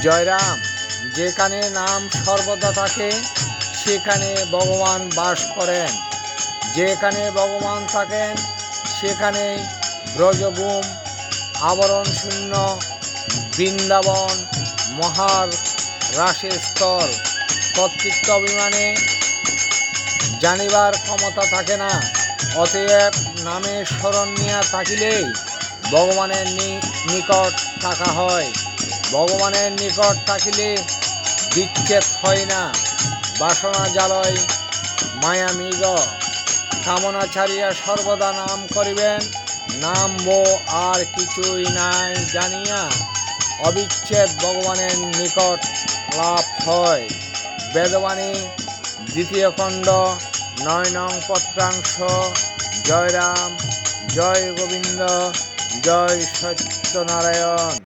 জয়রাম। যেখানে নাম সর্বদা থাকে সেখানে ভগবান বাস করেন। যেখানে ভগবান থাকেন সেখানেই ব্রজভূম আবরণ শূন্য বৃন্দাবন মহার রাসের স্তর। কর্তৃত্ব অভিমানে জানিবার ক্ষমতা থাকে না। অতএব নামের স্মরণ নিয়া থাকিলেই ভগবানের নিকট থাকা হয়। ভগবানের নিকট থাকিলে বিচ্ছেদ হয় না। বাসনা জালয় মায়া মৃগ। কামনা ছাড়িয়া সর্বদা নাম করিবেন। নাম বো আর কিছুই নাই জানিয়া অবিচ্ছেদ ভগবানের নিকট লাভ হয়। বেদবাণী 2য় খণ্ড 9 নং পত্রাংশ। জয় রাম, জয় গোবিন্দ, জয় সত্যনারায়ণ।